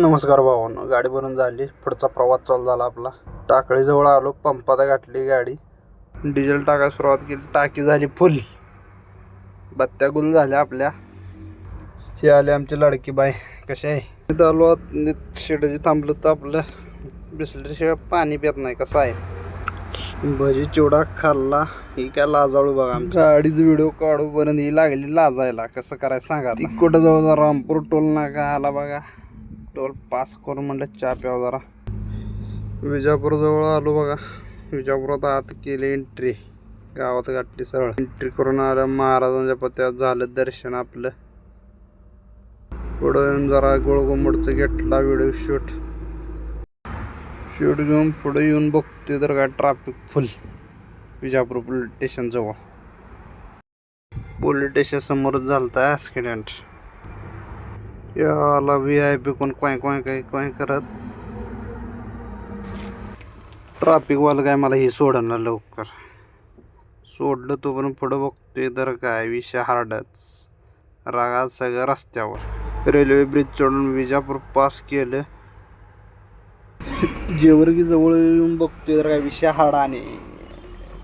नमस्कार भावांनो, गाडी भरून झाली. पुढचा प्रवास चालू झाला आपला. टाकळीजवळ आलो. पंपात गाठली गाडी. डिझेल टाकायला सुरुवात केली. टाकी झाली फुल. बत्त्या गुल झाल्या आपल्या. ही आली आमची लाडकी बाई. कशी आहे? इथं आलो शेडाची थांबलो तर आपलं बिसलेशिवाय पाणी पित नाही. कसं आहे? भजी चिवडा खाल्ला. ही काय लाजाळू बघा. गाडीचा व्हिडिओ काढू पर्यंत ही लागली लाजायला. कसं करायचं सांगा. ती कुठं जाऊ? रामपूर टोल नाका आला बघा. टोल पास करून म्हणलं चहा प्यावं जरा. विजापूर जवळ आलो बघा. विजापुरात आत केली एंट्री. गावात गाठली सरळ. एंट्री करून आल्या महाराजांच्या पत्त्यात झालं दर्शन आपलं. पुढं येऊन जरा गोळघुमटचं घेतला व्हिडिओ शूट घेऊन पुढे येऊन बघतोय तर काय traffic full. Vijapur police station जवळ. पोलीस स्टेशन समोरच झालता ॲक्सिडेंट. याला VIP कोण काय करत. ट्रॅफिकवालं काय मला ही सोडणार लवकर. सोडलं तो पण पुढं बघतोय तर काय विषय हार्डच. रागात सगळं रस्त्यावर. रेल्वे ब्रिज चढून विजापूर पास केलं. जेवर्गी जवळ येऊन बघतोय तर काय विषय हार्ड. आणि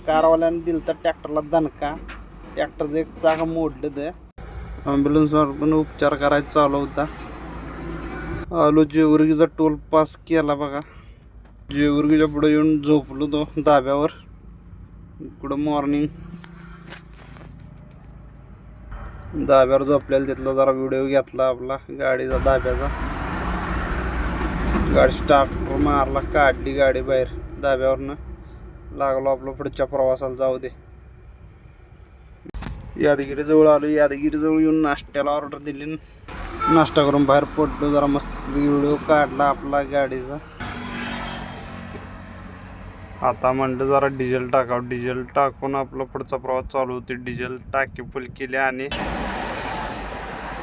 कारवाल्याने दिलं तर ट्रॅक्टरला दणका. ट्रॅक्टरचं एक चाक मोडलं. तर ॲम्ब्युलन्सवर पण उपचार करायचा चालू होता. आलो जेवर्गीचा टोल पास केला बघा. जेवर्गीच्या पुढे येऊन झोपलो तो धाब्यावर. पुढं मॉर्निंग धाब्यावर झोपलेला तिथला जरा व्हिडिओ घेतला आपला गाडीचा धाब्याचा. गाडी स्टार्ट मारला. काढली गाडी बाहेर धाब्यावरनं. लागलो आपलं पुढच्या प्रवासाला जाऊ दे. यादगिरीजवळ आलो. यादगिरीजवळ येऊन नाश्त्याला ऑर्डर दिली. नाश्ता करून बाहेर पडलो. जरा मस्त व्हिडिओ काढला आपला गाडीचा. आता म्हणलं जरा डिझेल टाकावं. डिझेल टाकून आपला पुढचा प्रवास चालू होते. डिझेल टाकी फुल केली आणि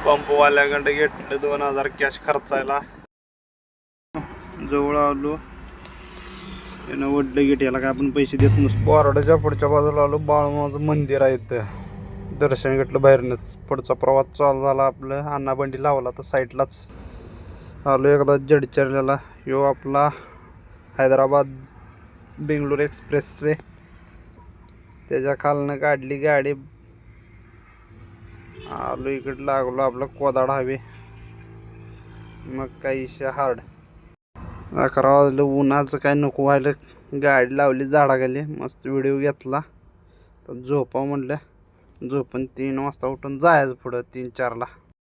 पंपवाल्याकडे घेतलं 2000 कॅश खर्चायला. जवळ आलो. त्यानं वडलं गेट. याला काय आपण पैसे देत नसतो. बोर्डाच्या पुढच्या बाजूला आलो. बाळूमामाचं मंदिर आहे इथं. दर्शन घेतलं बाहेरनंच. पुढचा प्रवास चालू झाला. आपलं अन्नाबंडी लावला तर साईडलाच आलो. एकदा जडचरल्याला. ह्यो आपला हैदराबाद बेंगलोर एक्सप्रेसवे. त्याच्या खालनं काढली गाडी. आलो इकडं. लागलो आपलं कोदाड हवे. मग काही हार्ड. 11 वाजलं. उन्हाचं काय नको व्हायलं. गाडी लावली झाडाखाली. मस्त व्हिडिओ घेतला. तर झोपा म्हणलं. झोपून 3 वाजता उठून जायचं पुढं 3-4ला.